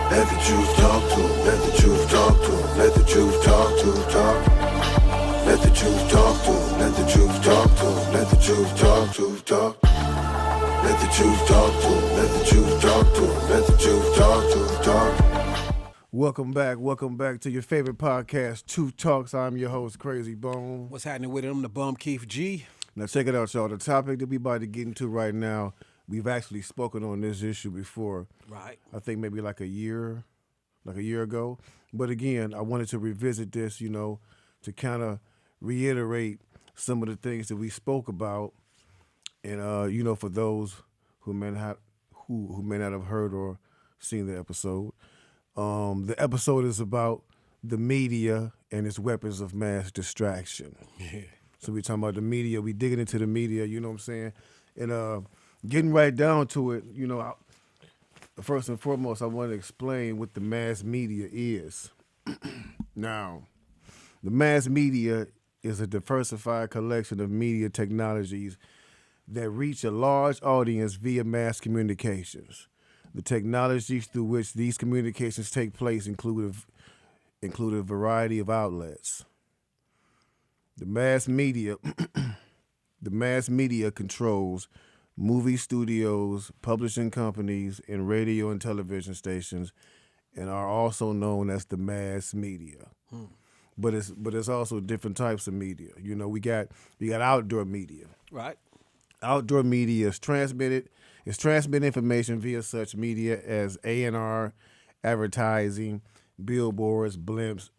Let the truth talk to 'em. Let the truth talk to 'em. Let the truth talk to 'em. Talk. Let the truth talk to 'em. Let the truth talk to 'em. Let the truth talk to 'em. Talk. Let the truth talk to 'em. Let the truth talk to 'em. Let the truth talk to 'em. Talk. Welcome back to your favorite podcast, Truth Talks. I'm your host, Krayzie Bone. What's happening with him? The bum Keef G. Now check it out, y'all. The topic that we about to get into right now, we've actually spoken on this issue before. Right. I think maybe like a year ago. But again, I wanted to revisit this, to kind of reiterate some of the things that we spoke about, and for those who may not have heard or seen the episode. The episode is about the media and its weapons of mass distraction. Yeah. So we're talking about the media. We digging into the media, you know what I'm saying? And getting right down to it, first and foremost, I want to explain what the mass media is. Now, the mass media is a diversified collection of media technologies that reach a large audience via mass communications. The technologies through which these communications take place include a variety of outlets. The mass media controls movie studios, publishing companies, and radio and television stations, and are also known as the mass media. But it's also different types of media. You got outdoor media. Right. Outdoor media is transmitting information via such media as A&R, advertising, billboards, blimps,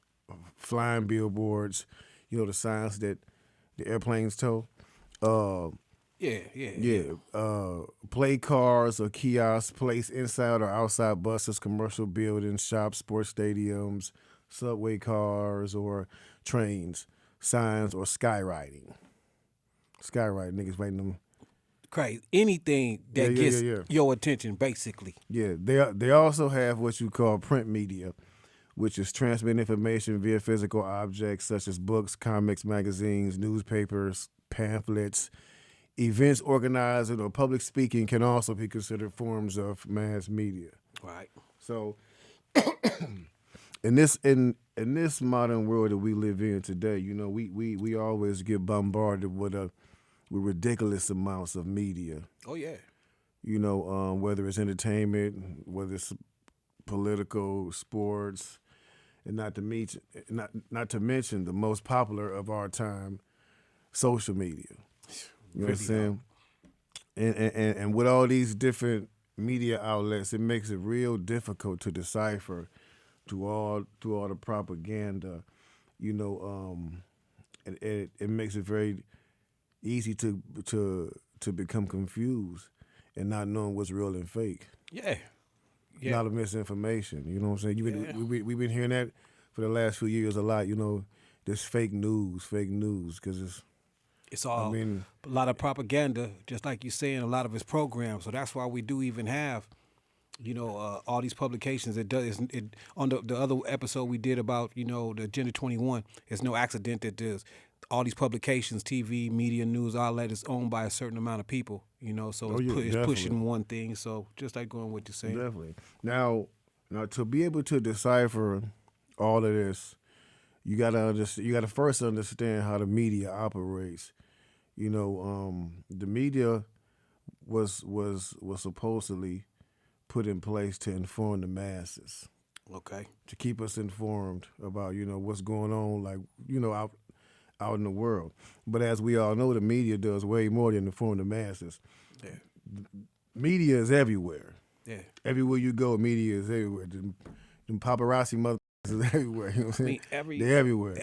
flying billboards, the signs that the airplanes tow. Play cars or kiosks placed inside or outside buses, commercial buildings, shops, sports stadiums, subway cars or trains, signs, or skywriting. Skywriting, niggas writing them. Crazy. Anything that gets your attention, basically. Yeah, they also have what you call print media, which is transmitting information via physical objects such as books, comics, magazines, newspapers, pamphlets. Events organizing or public speaking can also be considered forms of mass media. Right. So, in this modern world that we live in today, we always get bombarded with ridiculous amounts of media. Oh yeah. Whether it's entertainment, whether it's political, sports, and not to mention the most popular of our time, social media. You know what I'm saying? And with all these different media outlets, it makes it real difficult to decipher to all the propaganda. It makes it very easy to become confused and not knowing what's real and fake. Yeah. A lot of misinformation. You know what I'm saying? We've been hearing that for the last few years a lot. This fake news, because it's all a lot of propaganda, just like you're saying, a lot of it's programs. So that's why we do even have, all these publications. On the other episode we did about, the Agenda 21, it's no accident that there's all these publications, TV, media, news outlet is owned by a certain amount of people, so it's pushing one thing. So just like going with what you're saying. Definitely. Now to be able to decipher all of this, you gotta first understand how the media operates. The media was supposedly put in place to inform the masses. Okay. To keep us informed about, what's going on, out in the world. But as we all know, the media does way more than inform the masses. Yeah. Media is everywhere. Yeah. Everywhere you go, media is everywhere. Them paparazzi motherfuckers is everywhere. You know what I'm saying? They're everywhere.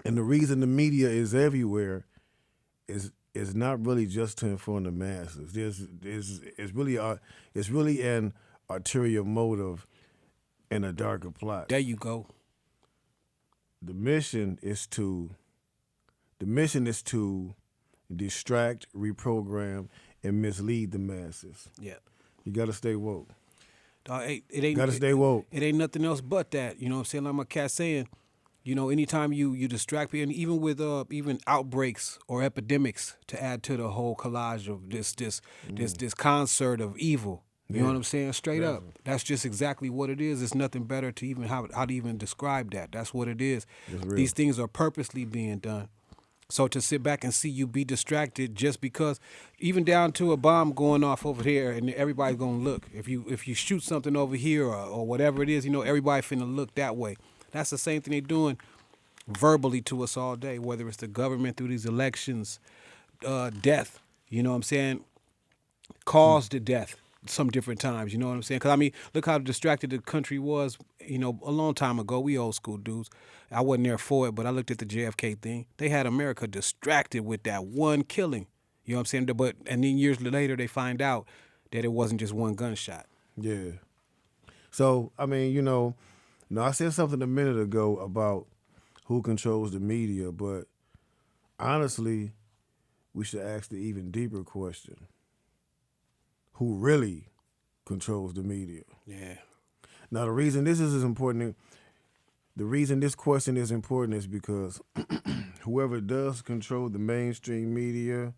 And the reason the media is everywhere is not really just to inform the masses. It's really an ulterior motive and a darker plot. There you go. The mission is to distract, reprogram, and mislead the masses. Yeah. You gotta stay woke. Stay woke. It ain't nothing else but that. You know what I'm saying? Like my cat saying, anytime you distract people, and even with even outbreaks or epidemics, to add to the whole collage of this concert of evil, You know what I'm saying? Straight up. That's just exactly what it is. It's nothing better to even how to even describe that. That's what it is. These things are purposely being done. So to sit back and see you be distracted just because, even down to a bomb going off over there and everybody's gonna look. If you shoot something over here or whatever it is, everybody finna look that way. That's the same thing they're doing verbally to us all day, whether it's the government through these elections, death, you know what I'm saying, caused to death some different times, you know what I'm saying? Because, I mean, look how distracted the country was, a long time ago. We old school dudes. I wasn't there for it, but I looked at the JFK thing. They had America distracted with that one killing, you know what I'm saying? And then years later, they find out that it wasn't just one gunshot. Yeah. So, I mean, I said something a minute ago about who controls the media, but honestly, we should ask the even deeper question. Who really controls the media? Yeah. Now, the reason this is important, the reason this question is important is because whoever does control the mainstream media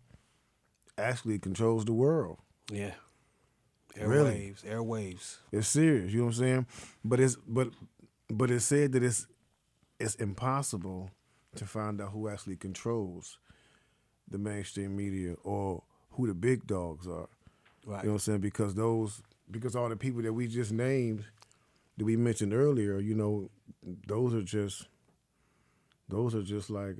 actually controls the world. Yeah. Really? Airwaves. It's serious, you know what I'm saying? But it's said that it's impossible to find out who actually controls the mainstream media or who the big dogs are. Right. You know what I'm saying? Because all the people that we just named, that we mentioned earlier, those are just like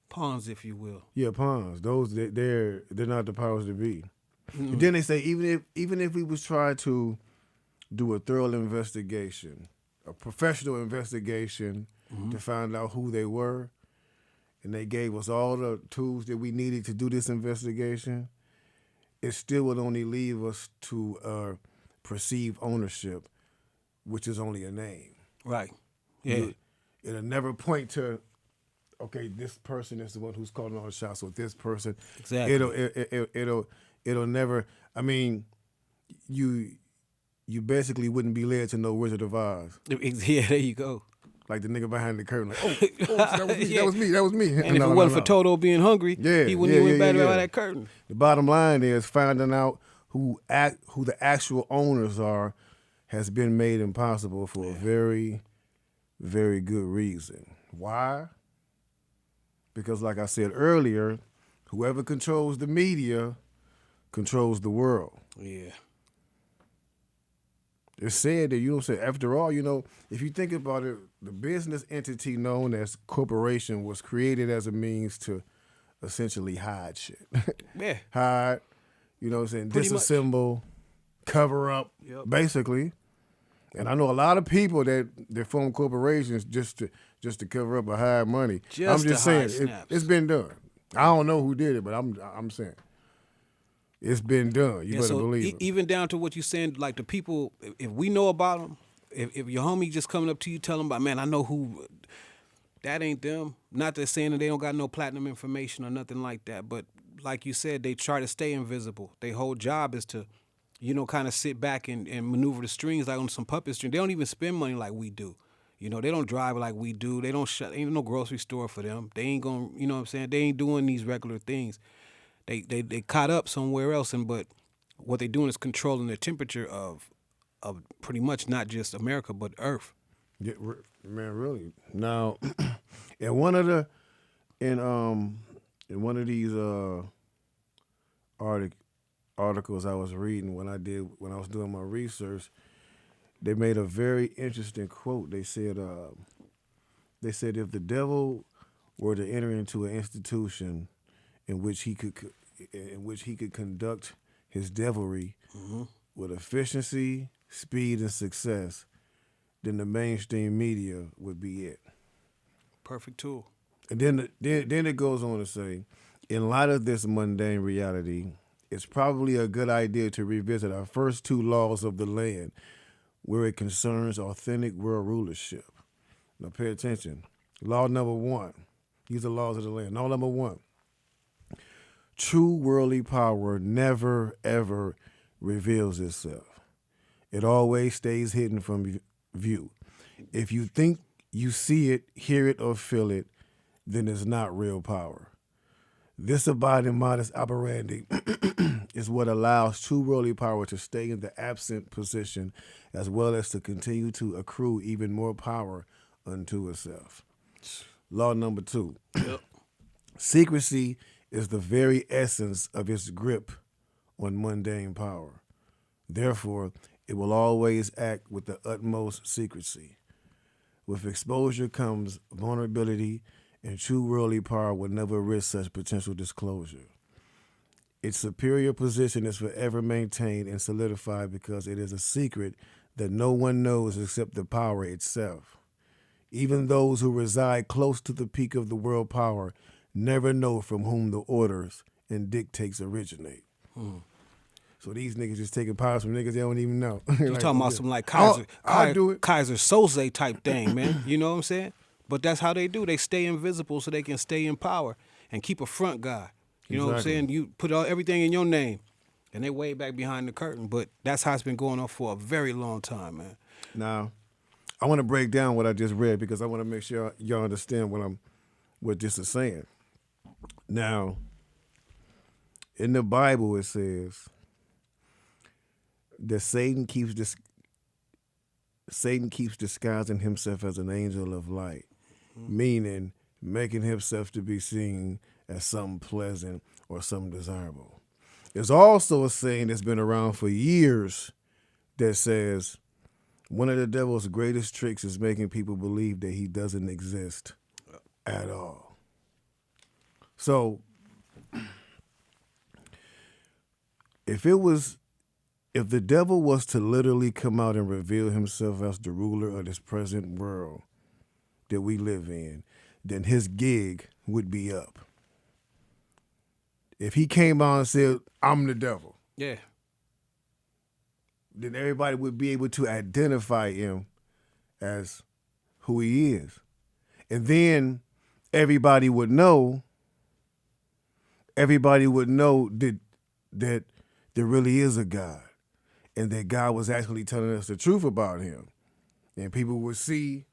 pawns, if you will. Yeah, pawns. Those they're not the powers to be. Mm-hmm. And then they say even if we was trying to do a thorough investigation, a professional investigation to find out who they were, and they gave us all the tools that we needed to do this investigation, it still would only leave us to perceive ownership, which is only a name. Right. Yeah. It'll never point to, okay, this person is the one who's calling all the shots, or this person. Exactly. It'll never. I mean, you basically wouldn't be led to know Wizard of Oz. Yeah, there you go. Like the nigga behind the curtain, like, that was me, yeah. that was me. And if it wasn't for Toto being hungry, he wouldn't even went back behind that curtain. The bottom line is finding out who the actual owners are has been made impossible for a very, very good reason. Why? Because like I said earlier, whoever controls the media controls the world. Yeah. It's said that, after all, if you think about it, the business entity known as corporation was created as a means to essentially hide shit. Yeah. Hide, disassemble, cover up, basically. And I know a lot of people that form corporations just to cover up or hide money. I'm just saying, it's been done. I don't know who did it, but I'm saying. It's been done. You better believe it. Even down to what you're saying, like the people, if we know about them, if your homie just coming up to you, tell them about, man, I know who, that ain't them. Not that saying that they don't got no platinum information or nothing like that, but like you said, they try to stay invisible. Their whole job is to, kind of sit back and maneuver the strings like on some puppet string. They don't even spend money like we do. They don't drive like we do. They don't ain't no grocery store for them. They ain't gonna, you know what I'm saying? They ain't doing these regular things. They caught up somewhere else, but what they're doing is controlling the temperature of pretty much not just America but Earth. Yeah, man, really. Now, in one of these articles I was reading when I was doing my research, they made a very interesting quote. They said if the devil were to enter into an institution in which he could conduct his devilry with efficiency, speed, and success, then the mainstream media would be it. Perfect tool. And then it goes on to say, in light of this mundane reality, it's probably a good idea to revisit our first two laws of the land, where it concerns authentic world rulership. Now pay attention. Law number 1. These are laws of the land. Law number 1. True worldly power never, ever reveals itself. It always stays hidden from view. If you think you see it, hear it, or feel it, then it's not real power. This abiding modus operandi is what allows true worldly power to stay in the absent position, as well as to continue to accrue even more power unto itself. Law number 2. Yep. Secrecy is the very essence of its grip on mundane power. Therefore, it will always act with the utmost secrecy. With exposure comes vulnerability, and true worldly power will never risk such potential disclosure. Its superior position is forever maintained and solidified because it is a secret that no one knows except the power itself. Even those who reside close to the peak of the world power never know from whom the orders and dictates originate. So these niggas just taking powers from niggas they don't even know. You Like, talking about some like Kaiser, I'll do it. Kaiser Soze type thing, man. You know what I'm saying? But that's how they do. They stay invisible so they can stay in power and keep a front guy. You know what I'm saying? You put everything in your name, and they way back behind the curtain. But that's how it's been going on for a very long time, man. Now, I want to break down what I just read because I want to make sure y'all understand what this is saying. Now, in the Bible it says that Satan keeps disguising himself as an angel of light, meaning making himself to be seen as something pleasant or something desirable. There's also a saying that's been around for years that says one of the devil's greatest tricks is making people believe that he doesn't exist at all. So if the devil was to literally come out and reveal himself as the ruler of this present world that we live in, then his gig would be up. If he came out and said, I'm the devil, Yeah. then everybody would be able to identify him as who he is. And then everybody would know that there really is a God and that God was actually telling us the truth about him. And people would see,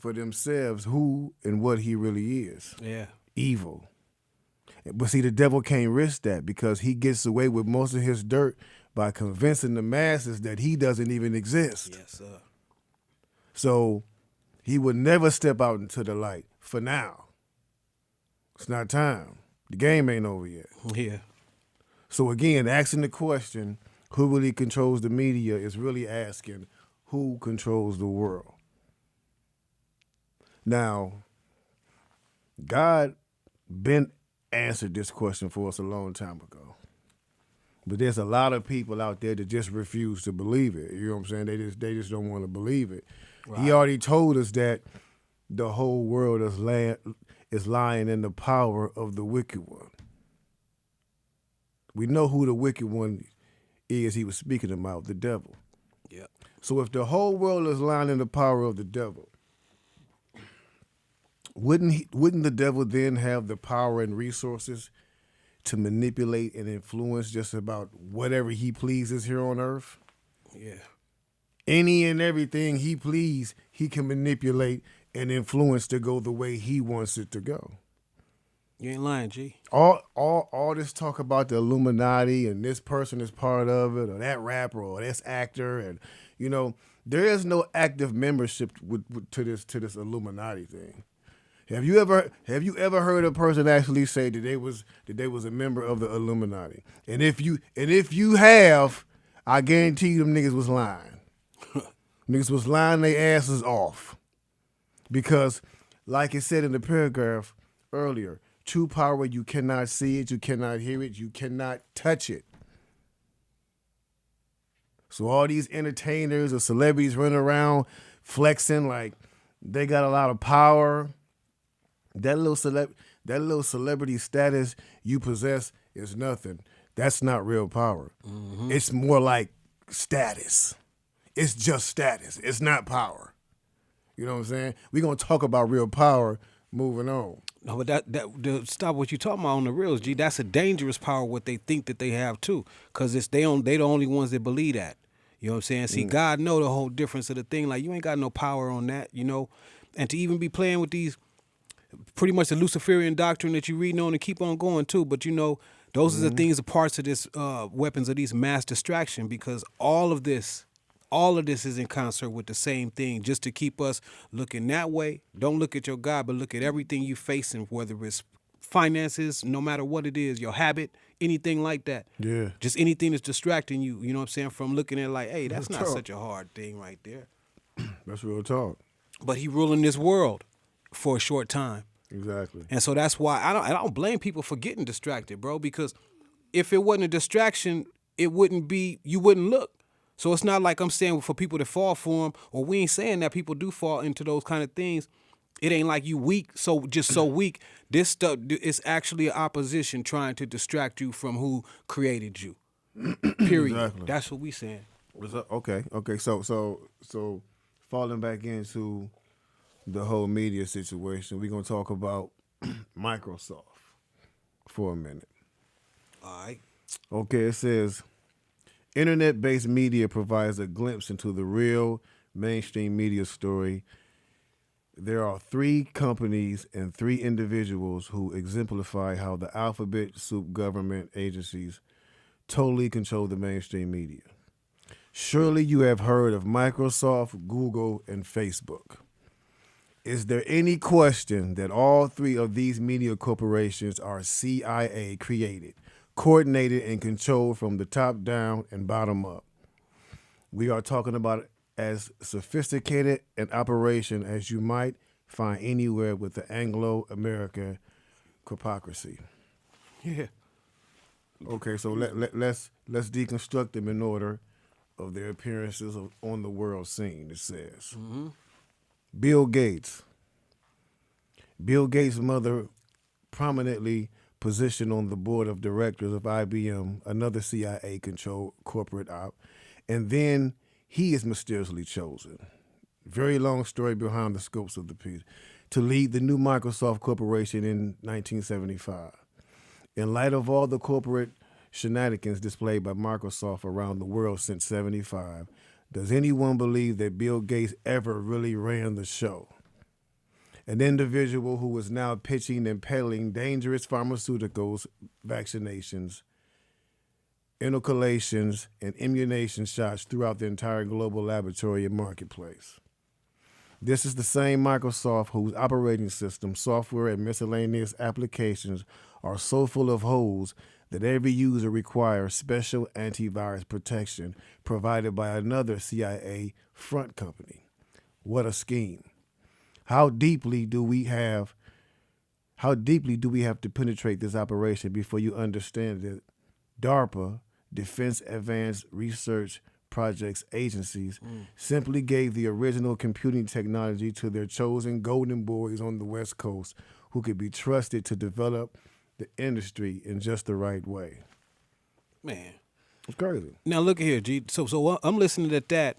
for themselves who and what he really is. Yeah. Evil. But see, the devil can't risk that because he gets away with most of his dirt by convincing the masses that he doesn't even exist. Yes, sir. So he would never step out into the light for now. It's not time. The game ain't over yet. Yeah. So again, asking the question, who really controls the media, is really asking who controls the world. Now, God been answered this question for us a long time ago. But there's a lot of people out there that just refuse to believe it. You know what I'm saying? They just don't want to believe it. Right. He already told us that the whole world is lying in the power of the wicked one. We know who the wicked one is he was speaking about, the devil. Yeah. So if the whole world is lying in the power of the devil, wouldn't the devil then have the power and resources to manipulate and influence just about whatever he pleases here on earth? Yeah. Any and everything he please, he can manipulate and influence to go the way he wants it to go. You ain't lying, G. All this talk about the Illuminati and this person is part of it, or that rapper or this actor, and there is no active membership to this Illuminati thing. Have you ever heard a person actually say that they was a member of the Illuminati? And if you have, I guarantee you them niggas was lying. Niggas was lying their asses off. Because, like it said in the paragraph earlier, true power, you cannot see it, you cannot hear it, you cannot touch it. So all these entertainers or celebrities running around flexing like they got a lot of power. That little celebrity status you possess is nothing. That's not real power. Mm-hmm. It's more like status. It's just status. It's not power. You know what I'm saying? We're going to talk about real power moving on. No, but stop what you talking about on the reels, G. That's a dangerous power, what they think that they have, too. Because they the only ones that believe that. You know what I'm saying? See, God know the whole difference of the thing. Like, you ain't got no power on that, And to even be playing with these, pretty much the Luciferian doctrine that you reading on and keep on going, too. But, the Those are the things, the parts of this weapons of these mass distraction, because all of this is in concert with the same thing, just to keep us looking that way. Don't look at your God, but look at everything you facing, whether it's finances, no matter what it is, your habit, anything like that. Yeah. Just anything that's distracting you, you know what I'm saying, from looking at like, hey, that's not talk. such a hard thing right there. That's real talk. But he ruling this world for a short time. Exactly. And so that's why I don't blame people for getting distracted, bro, because if it wasn't a distraction, you wouldn't look. So it's not like I'm saying for people to fall for them, or we ain't saying that people do fall into those kind of things. It ain't like you weak, so weak. This stuff is actually an opposition trying to distract you from who created you. Period. Exactly. That's what we saying. Okay. So falling back into the whole media situation, we're gonna talk about Microsoft for a minute. All right. Okay, it says internet-based media provides a glimpse into the real mainstream media story. There are 3 companies and 3 individuals who exemplify how the alphabet soup government agencies totally control the mainstream media. Surely you have heard of Microsoft, Google, and Facebook. Is there any question that all 3 of these media corporations are CIA created, coordinated, and controlled from the top down and bottom up? We are talking about as sophisticated an operation as you might find anywhere with the Anglo-American hypocrisy. Yeah. Okay, so let's deconstruct them in order of their appearances on the world scene. It says Bill Gates. Bill Gates' mother prominently positioned on the board of directors of IBM, another CIA-controlled corporate op, and then he is mysteriously chosen. Very long story behind the scopes of the piece. To lead the new Microsoft Corporation in 1975. In light of all the corporate shenanigans displayed by Microsoft around the world since 75, does anyone believe that Bill Gates ever really ran the show? An individual who is now pitching and peddling dangerous pharmaceuticals, vaccinations, inoculations, and immunization shots throughout the entire global laboratory and marketplace. This is the same Microsoft whose operating system, software, and miscellaneous applications are so full of holes that every user requires special antivirus protection provided by another CIA front company. What a scheme. How deeply do we have to penetrate this operation before you understand that DARPA, Defense Advanced Research Projects agencies, simply gave the original computing technology to their chosen golden boys on the West Coast who could be trusted to develop the industry in just the right way? Man. It's crazy. Now look at here, G. So I'm listening to that.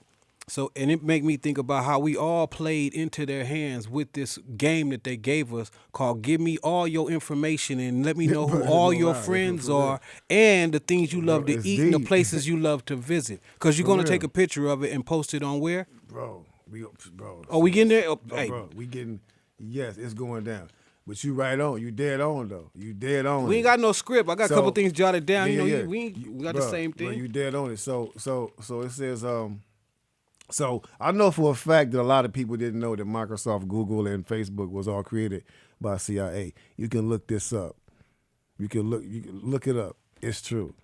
So, and it make me think about how we all played into their hands with this game that they gave us called Give Me All Your Information and Let Me Know Who All Your Friends Are and the things you love to eat and the places you love to visit. Because you're going to take a picture of it and post it on where? Bro. Oh, we getting there? Oh, Oh, hey. bro, we getting, yes, it's going down. But you right on. You dead on, though. You dead on. We ain't got no script. I got a couple things jotted down. Yeah, we got the same thing. Bro, you dead on it. So it says, so I know for a fact that a lot of people didn't know that Microsoft, Google, and Facebook was all created by CIA. You can look this up. You can look it up. It's true.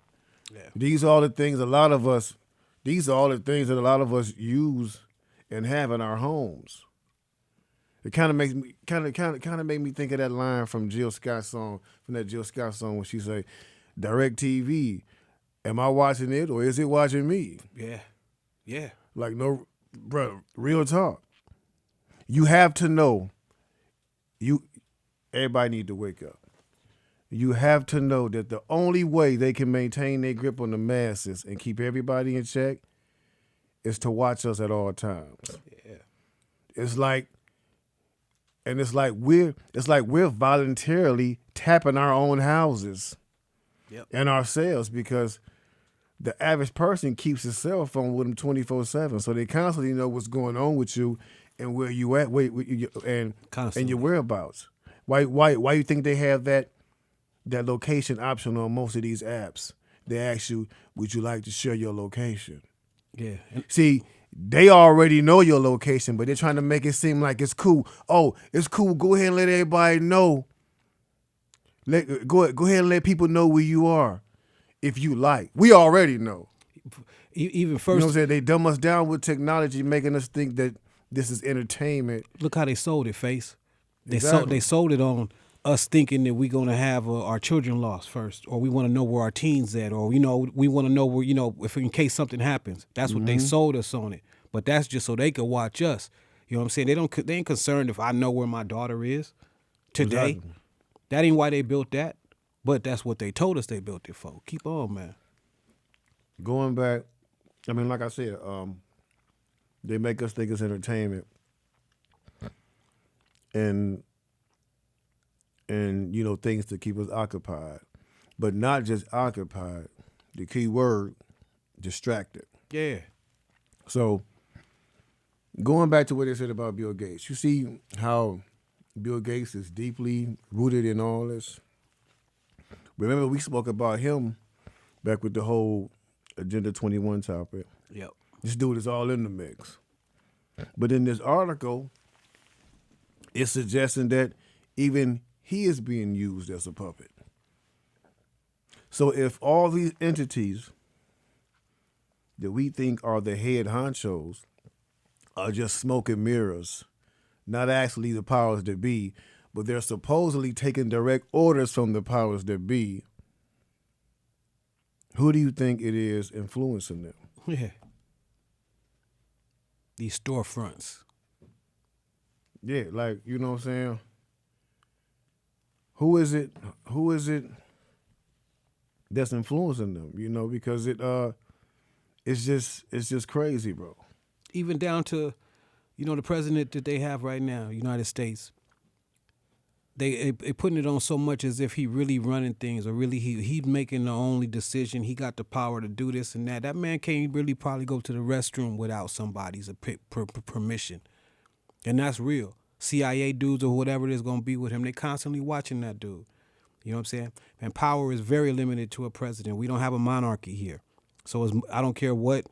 Yeah. These are all the things that a lot of us use and have in our homes. It kind of makes me made me think of that line from Jill Scott's song, when she say, "Direct TV, am I watching it or is it watching me?" Yeah. Yeah. Like, no, bro, real talk. You have to know. Everybody need to wake up. You have to know that the only way they can maintain their grip on the masses and keep everybody in check is to watch us at all times. Yeah. It's like we're voluntarily tapping our own houses and ourselves because the average person keeps his cell phone with them 24/7, so they constantly know what's going on with you and where you at, and your whereabouts. Why you think they have that that location option on most of these apps. They ask you, would you like to share your location? Yeah. See, they already know your location, but they're trying to make it seem like it's cool. Oh, it's cool. Go ahead and let everybody know. Go ahead and let people know where you are if you like. We already know. Even first, You know what I'm saying? They dumb us down with technology, making us think that this is entertainment. look how they sold it, Face. They Exactly. sold it on us thinking that we're gonna have our children lost first, or we want to know where our teens at, or we want to know where if in case something happens. That's what they sold us on it. But that's just so they could watch us. You know what I'm saying? They ain't concerned if I know where my daughter is today. Exactly. That ain't why they built that. But that's what they told us they built it for. Keep on, man. Going back, I mean, like I said, they make us think it's entertainment, and things to keep us occupied, but not just occupied. The key word, distracted. Yeah. So, going back to what they said about Bill Gates, you see how Bill Gates is deeply rooted in all this. Remember, we spoke about him back with the whole Agenda 21 topic. Yep. This dude is all in the mix. But in this article, it's suggesting that even he is being used as a puppet. So if all these entities that we think are the head honchos are just smoke and mirrors, not actually the powers that be, but they're supposedly taking direct orders from the powers that be, who do you think it is influencing them? Yeah. These storefronts. Yeah, like, you know what I'm saying? Who is it that's influencing them? Because it's just crazy, bro. Even down to, the president that they have right now, United States. They putting it on so much as if he really running things, or really he making the only decision. He got the power to do this and that. That man can't really probably go to the restroom without somebody's permission, and that's real. CIA dudes or whatever it is going to be with him, they constantly watching that dude. You know what I'm saying? And power is very limited to a president. We don't have a monarchy here, so I don't care what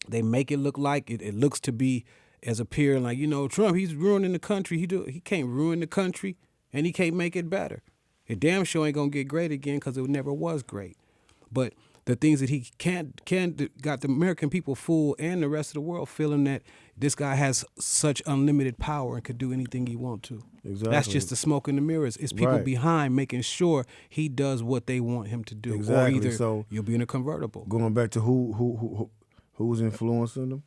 they make it look like. It looks to be as appearing like, Trump, he's ruining the country. He can't ruin the country, and he can't make it better. It damn sure ain't gonna get great again, because it never was great. But the things that he can got the American people fooled, and the rest of the world feeling that this guy has such unlimited power and could do anything he want to. Exactly. That's just the smoke in the mirrors. It's people Right. behind making sure he does what they want him to do. Exactly. Or either So, you'll be in a convertible. Going back to who's influencing them.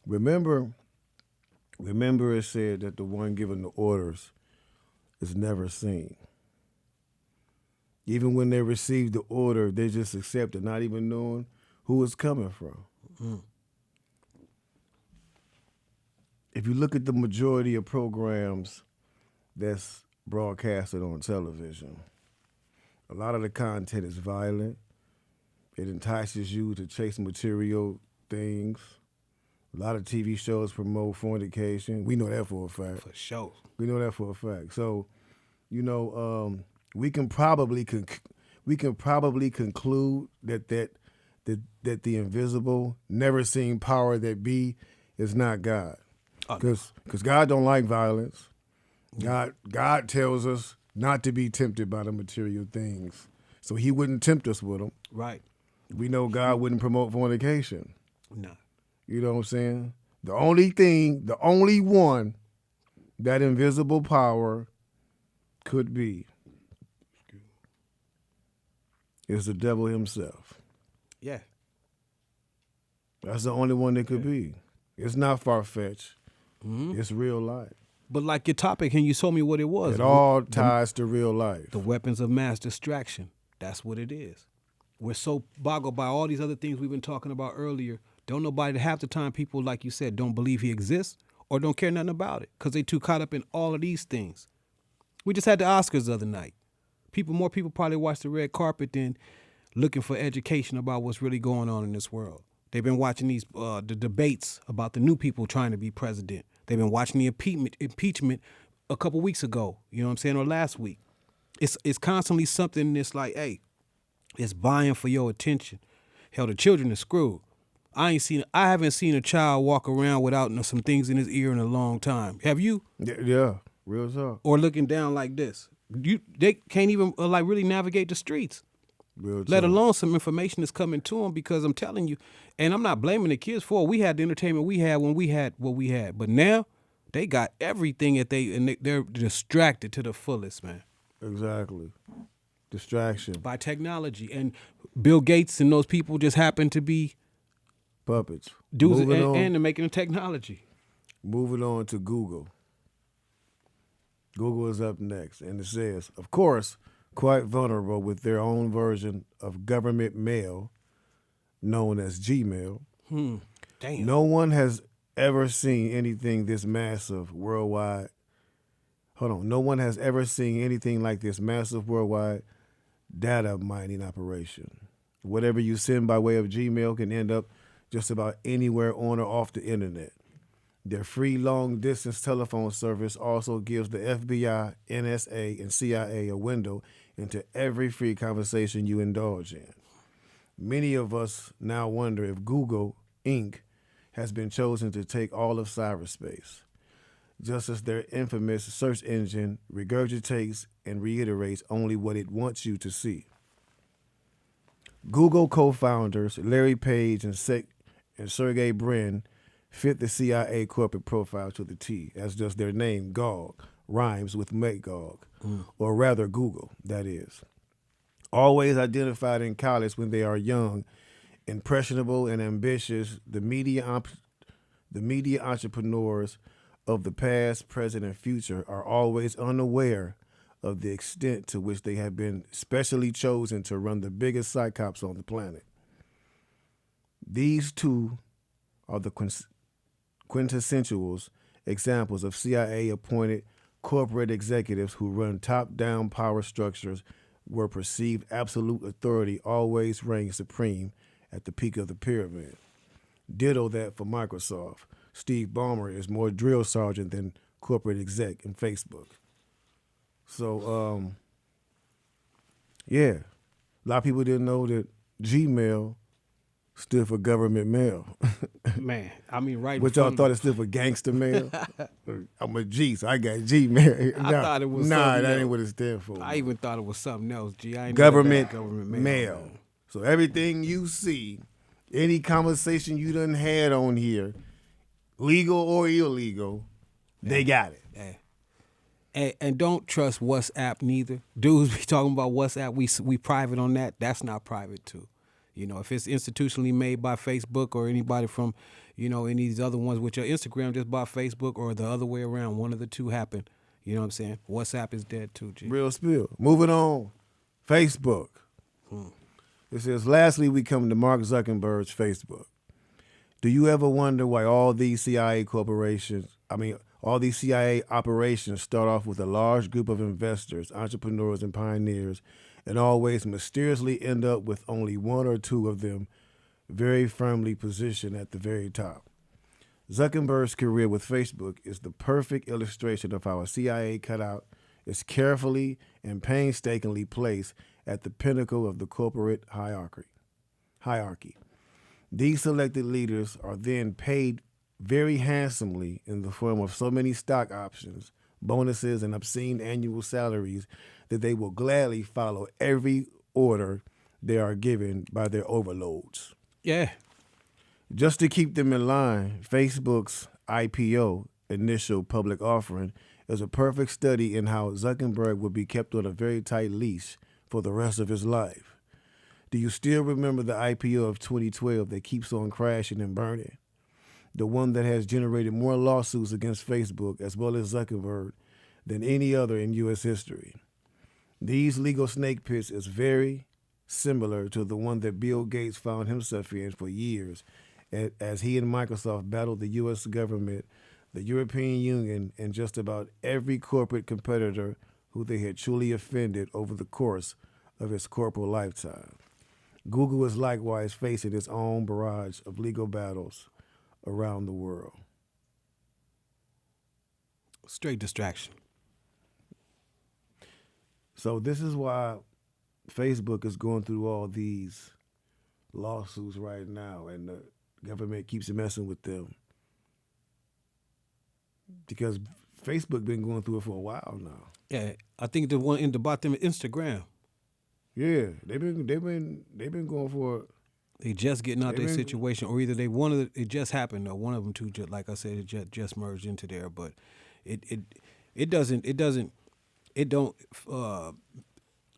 Remember it said that the one giving the orders is never seen. Even when they receive the order, they just accept it, not even knowing who it's coming from. Mm-hmm. If you look at the majority of programs that's broadcasted on television, a lot of the content is violent. It entices you to chase material things. A lot of TV shows promote fornication. We know that for a fact. For sure. We know that for a fact. So, we can probably conclude that the invisible, never seen power that be is not God, because God don't like violence. God tells us not to be tempted by the material things, so He wouldn't tempt us with them. Right. We know God wouldn't promote fornication. No. You know what I'm saying? The only one that invisible power could be is the devil himself. Yeah. That's the only one that could be. It's not far-fetched. Mm-hmm. It's real life. But like your topic, and you told me what it was. It all ties to real life. The weapons of mass distraction. That's what it is. We're so boggled by all these other things we've been talking about earlier. Don't nobody, half the time, people, like you said, don't believe he exists or don't care nothing about it because they too caught up in all of these things. We just had the Oscars the other night. More people probably watched the red carpet than looking for education about what's really going on in this world. They've been watching the debates about the new people trying to be president. They've been watching the impeachment a couple weeks ago, you know what I'm saying, or last week. it's constantly something that's like, hey, it's vying for your attention. Hell, the children are screwed. I haven't seen a child walk around without some things in his ear in a long time. Have you? Yeah, real talk. Or looking down like this. They can't even like really navigate the streets. Real Let talk. alone some information is coming to them, because I'm telling you, and I'm not blaming the kids for it. We had the entertainment we had when we had what we had, but now they got everything they're distracted to the fullest, man. Exactly. Distraction. By technology, and Bill Gates and those people just happen to be Puppets. dudes, Moving on. and they're making the technology. Moving on to Google. Google is up next, and it says, of course, quite vulnerable with their own version of government mail, known as Gmail. Damn. No one has ever seen anything this massive worldwide. No one has ever seen anything like this massive worldwide data mining operation. Whatever you send by way of Gmail can end up just about anywhere on or off the internet. Their free long-distance telephone service also gives the FBI, NSA, and CIA a window into every free conversation you indulge in. Many of us now wonder if Google, Inc. has been chosen to take all of cyberspace, just as their infamous search engine regurgitates and reiterates only what it wants you to see. Google co-founders Larry Page and Sergey Brin fit the CIA corporate profile to the T, as does their name, Gog, rhymes with Magog, or rather Google, that is. Always identified in college when they are young, impressionable, and ambitious, the media entrepreneurs of the past, present, and future are always unaware of the extent to which they have been specially chosen to run the biggest psychops on the planet. These two are the quintessential examples of CIA-appointed corporate executives who run top-down power structures where perceived absolute authority always reigns supreme at the peak of the pyramid. Ditto that for Microsoft. Steve Ballmer is more drill sergeant than corporate exec in Facebook. So, yeah, a lot of people didn't know that Gmail stood for government mail. Man, I mean, right. Which y'all thought it stood for gangster mail? I'm a G, so I got Gmail. I thought it was Nah, something that else. ain't what it stood for. I even thought it was something else. G, I ain't Government never had mail. man. So everything you see, any conversation you done had on here, legal or illegal, they got it. And don't trust WhatsApp neither. Dudes be talking about WhatsApp. We private on that. That's not private too. You know, if it's institutionally made by Facebook or anybody from, any of these other ones, which are Instagram just by Facebook or the other way around, one of the two happen. You know what I'm saying? WhatsApp is dead too, G. Real spill. Moving on. Facebook. It says, lastly, we come to Mark Zuckerberg's Facebook. Do you ever wonder why all these CIA operations start off with a large group of investors, entrepreneurs, and pioneers, and always mysteriously end up with only one or two of them very firmly positioned at the very top? Zuckerberg's career with Facebook is the perfect illustration of how a CIA cutout is carefully and painstakingly placed at the pinnacle of the corporate hierarchy. These selected leaders are then paid very handsomely in the form of so many stock options, bonuses, and obscene annual salaries that they will gladly follow every order they are given by their overlords. Yeah. Just to keep them in line, Facebook's IPO, initial public offering, is a perfect study in how Zuckerberg will be kept on a very tight leash for the rest of his life. Do you still remember the IPO of 2012 that keeps on crashing and burning? The one that has generated more lawsuits against Facebook as well as Zuckerberg than any other in U.S. history. These legal snake pits is very similar to the one that Bill Gates found himself in for years as he and Microsoft battled the U.S. government, the European Union, and just about every corporate competitor who they had truly offended over the course of its corporate lifetime. Google is likewise facing its own barrage of legal battles around the world. Straight distraction. So this is why Facebook is going through all these lawsuits right now, and the government keeps messing with them because Facebook been going through it for a while now. Yeah, I think the one in the bottom is Instagram. Yeah, they've been going for it. They just getting out their situation, or either it just happened, or one of them two, like I said, it just merged into there. But it don't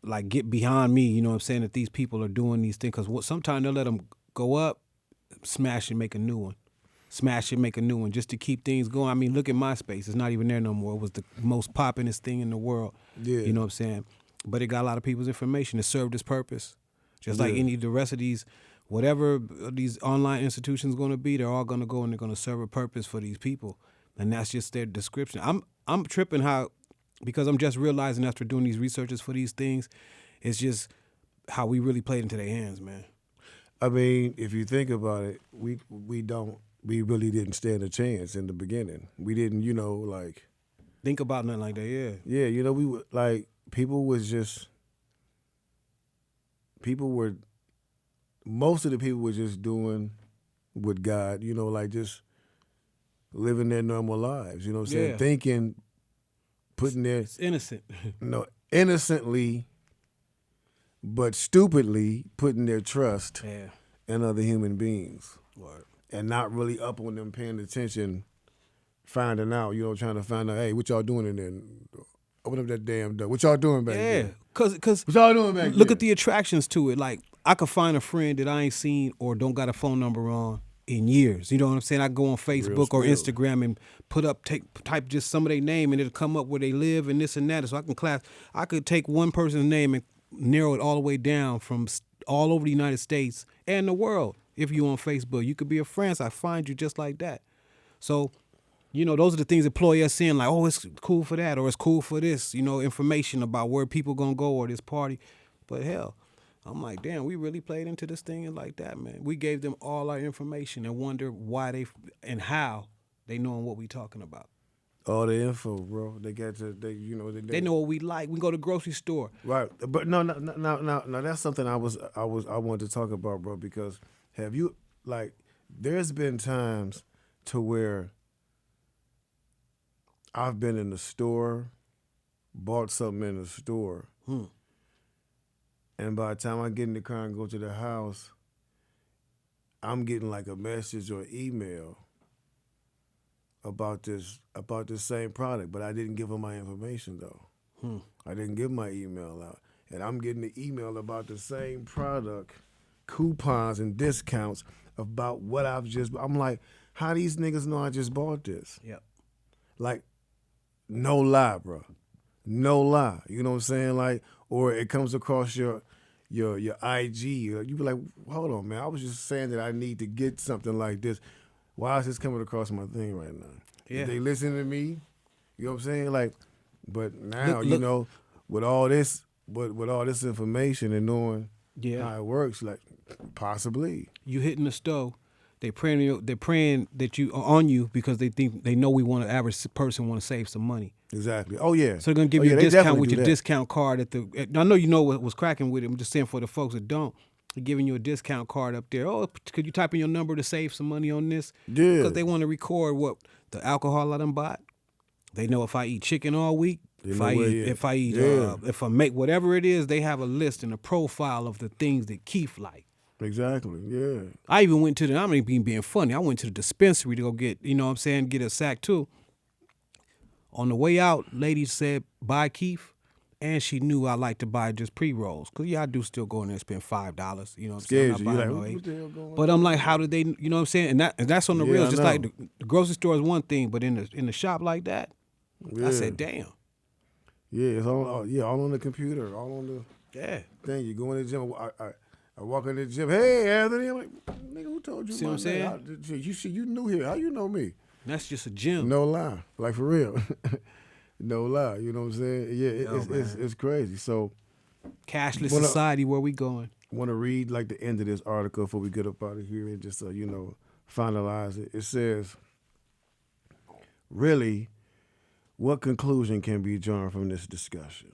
like get behind me. You know what I'm saying? That these people are doing these things because sometimes they'll let them go up, smash and make a new one. Smash and make a new one just to keep things going. I mean, look at MySpace. It's not even there no more. It was the most poppin'est thing in the world. Yeah. You know what I'm saying? But it got a lot of people's information. It served its purpose. Just like any of the rest of these, whatever these online institutions going to be, they're all going to go and they're going to serve a purpose for these people. And that's just their description. I'm tripping because I'm just realizing after doing these researches for these things, it's just how we really played into their hands, man. I mean, if you think about it, we really didn't stand a chance in the beginning. We didn't, like... Think about nothing like that, yeah. Yeah, we were, like, most of the people were just doing with God, like just living their normal lives, you know what I'm saying? Thinking, putting their... It's innocent. Innocently, but stupidly putting their trust in other human beings. Word. And not really up on them paying attention, finding out, trying to find out, hey, what y'all doing in there? Open up that damn door. What y'all doing back there? Yeah, because what y'all doing back there? Look at the attractions to it. Like, I could find a friend that I ain't seen or don't got a phone number on in years. You know what I'm saying? I go on Facebook or Instagram and type just some of their name and it'll come up where they live and this and that. So I could take one person's name and narrow it all the way down from all over the United States and the world. If you on Facebook, you could be a friend. So I find you just like that. So, those are the things that ploy us in, like, oh, it's cool for that, or it's cool for this, information about where people gonna go or this party. But hell, I'm like, damn, we really played into this thing like that, man. We gave them all our information and wonder why and how they knowing what we talking about. All the info, bro. They know what we like. We go to the grocery store. Right. But no, that's something I wanted to talk about, bro, because have you, like, there's been times to where I've been in the store, bought something in the store, and by the time I get in the car and go to the house, I'm getting like a message or email about this same product, but I didn't give them my information though. I didn't give my email out, and I'm getting the email about the same product, coupons and discounts about what I'm like, how these niggas know I just bought this? Yep. Like, no lie, bro. No lie. You know what I'm saying? Like, or it comes across your IG. You be like, hold on, man. I was just saying that I need to get something like this. Why is this coming across my thing right now? Yeah. They listen to me. You know what I'm saying? Like, but now, with all this information and knowing how it works, like, possibly. You hitting the stove. They're praying that you are on you because they know the average person want to save some money. Exactly. Oh yeah. So they're gonna give you a discount with your discount card I know you know what was cracking with it. I'm just saying for the folks that don't, they're giving you a discount card up there. Oh, could you type in your number to save some money on this? Yeah. Because they want to record what the alcohol I done bought. They know if I eat chicken all week, if I make whatever it is, they have a list and a profile of the things that Keef like. Exactly, yeah. I even went to I'm not even being funny. I went to the dispensary to go get, get a sack too. On the way out, lady said, buy Keef. And she knew I like to buy just pre-rolls. Because, I do still go in there and spend $5. You know what I'm saying? But I'm like, how did they, you know what I'm saying? And that's on the real. Just like the grocery store is one thing, but in the shop like that, I said, damn. Yeah, it's all on the computer, all on the thing. You go in the gym. I walk in the gym. Hey, Anthony. I'm like, nigga, who told you? See what I'm saying? You new here. How you know me? That's just a gym. No lie. Like, for real. No lie. You know what I'm saying? Yeah, it's crazy. So, cashless society, where we going? Want to read, like, the end of this article before we get up out of here and just, finalize it. It says, really, what conclusion can be drawn from this discussion?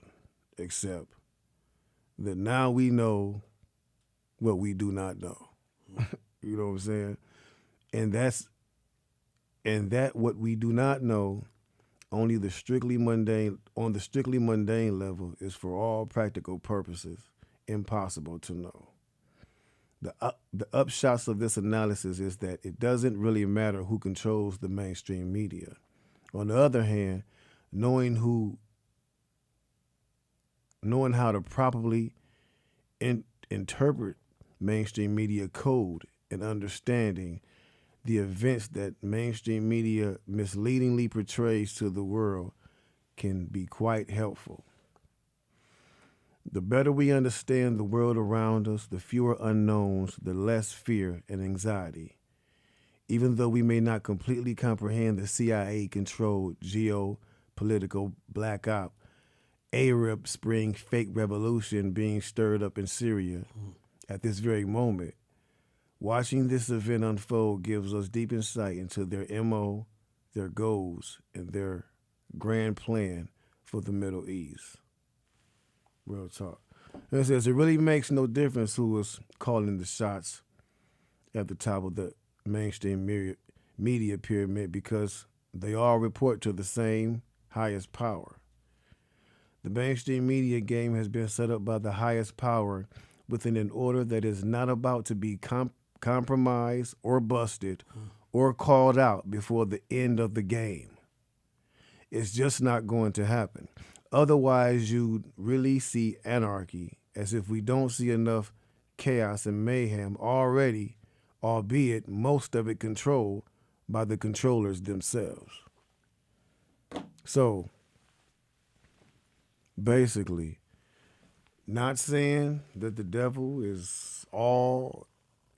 accept that now we know what we do not know. You know what I'm saying? And that what we do not know, on the strictly mundane level, is for all practical purposes impossible to know. The upshots of this analysis is that it doesn't really matter who controls the mainstream media. On the other hand, knowing how to properly interpret mainstream media code and understanding the events that mainstream media misleadingly portrays to the world can be quite helpful. The better we understand the world around us, the fewer unknowns, the less fear and anxiety. Even though we may not completely comprehend the CIA-controlled geopolitical black op, Arab Spring fake revolution being stirred up in Syria at this very moment, watching this event unfold gives us deep insight into their MO, their goals, and their grand plan for the Middle East. Real talk. And it says it really makes no difference who is calling the shots at the top of the mainstream media pyramid because they all report to the same highest power. The mainstream media game has been set up by the highest power within an order that is not about to be compromised or busted or called out before the end of the game. It's just not going to happen. Otherwise, you'd really see anarchy, as if we don't see enough chaos and mayhem already, albeit most of it controlled by the controllers themselves. So, basically, not saying that the devil is all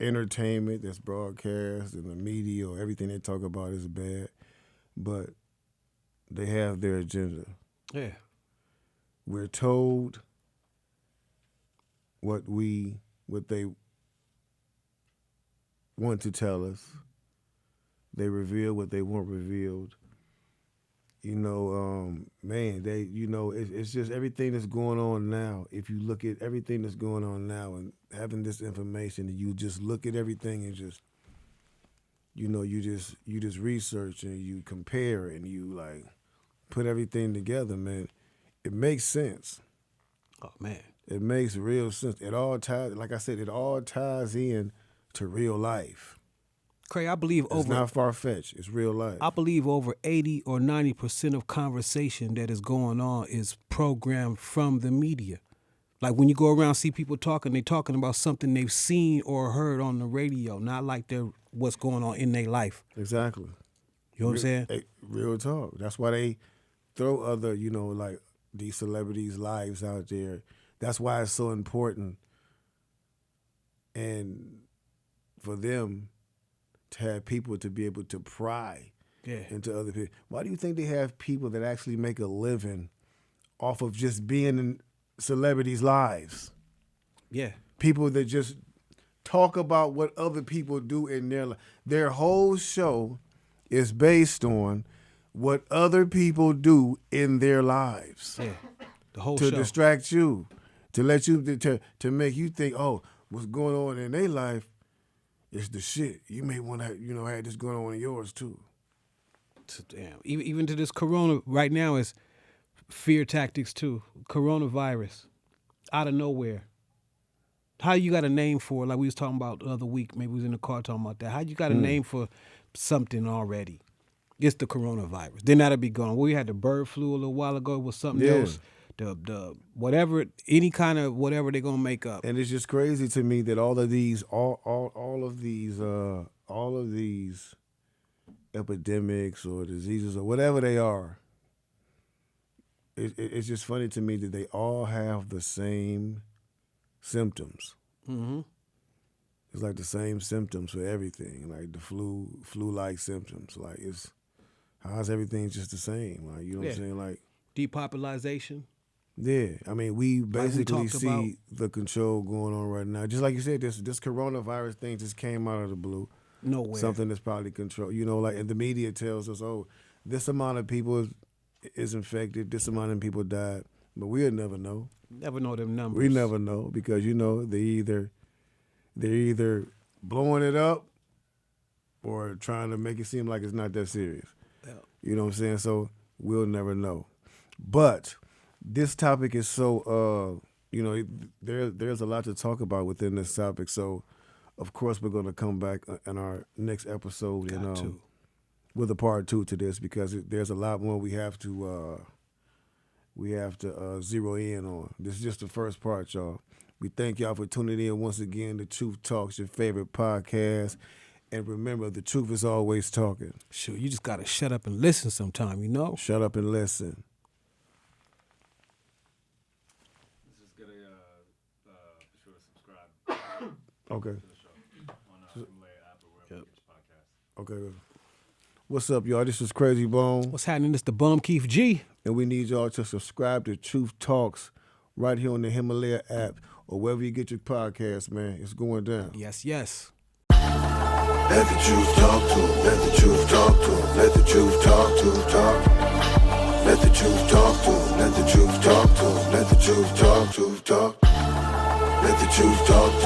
entertainment that's broadcast in the media or everything they talk about is bad, but they have their agenda. Yeah. We're told what they want to tell us. They reveal what they want revealed. It's just everything that's going on now. If you look at everything that's going on now and having this information, and you just look at everything and just, you just research and you compare and you like put everything together, man. It makes sense. Oh man, it makes real sense. It all ties, like I said, it all ties in to real life. Cray, I believe it's not far-fetched. It's real life. I believe over 80 or 90% of conversation that is going on is programmed from the media. Like when you go around see people talking, they talking about something they've seen or heard on the radio, not like they're what's going on in their life. Exactly. You know what I'm saying? Real talk. That's why they throw other, like these celebrities' lives out there. That's why it's so important. And for them to have people to be able to pry into other people. Why do you think they have people that actually make a living off of just being in celebrities' lives? Yeah. People that just talk about what other people do in their life. Their whole show is based on what other people do in their lives. Yeah. The whole to show. Distract you, to let you to make you think, oh, what's going on in their life is the shit. You may want to, have this going on in yours too. Damn. Even to this corona right now is fear tactics too. Coronavirus, out of nowhere. How you got a name for it? Like we was talking about the other week. Maybe we was in the car talking about that. How you got a name for something already? It's the coronavirus. Then that'll be gone. We had the bird flu a little while ago. It was something else. The whatever, any kind of whatever they're gonna make up. And it's just crazy to me that all of these epidemics or diseases or whatever they are, it's just funny to me that they all have the same symptoms. Mm-hmm. It's like the same symptoms for everything, like the flu-like symptoms. Like how's everything just the same? Like, you know what I'm saying? Like depopulation. Yeah, I mean, we basically see about the control going on right now. Just like you said, this coronavirus thing just came out of the blue. Nowhere. Something that's probably controlled. And the media tells us, oh, this amount of people is infected, this amount of people died. But we'll never know. Never know them numbers. We never know because they're either blowing it up or trying to make it seem like it's not that serious. Yeah. You know what I'm saying? So we'll never know. But this topic is so there's a lot to talk about within this topic. So of course we're going to come back in our next episode with a part 2 to this because there's a lot more we have to zero in on. This is just the first part, y'all. We thank y'all for tuning in once again. The Truth Talks, your favorite podcast. And remember, the truth is always talking. Sure, you just got to shut up and listen sometime, you know? Shut up and listen. Let's just get be sure to subscribe Okay. to the show on Himalaya app or wherever you get your podcast. Okay. What's up, y'all? This is Krayzie Bone. What's happening? It's the bum Keef G. And we need y'all to subscribe to Truth Talks right here on the Himalaya app or wherever you get your podcast, man. It's going down. Yes, yes. Let the truth talk to 'em. Let the truth talk to 'em. Let the truth talk to 'em. Talk. Let the truth talk to 'em. Let the truth talk to 'em. Let the truth talk to 'em. Talk. Let the truth talk to 'em.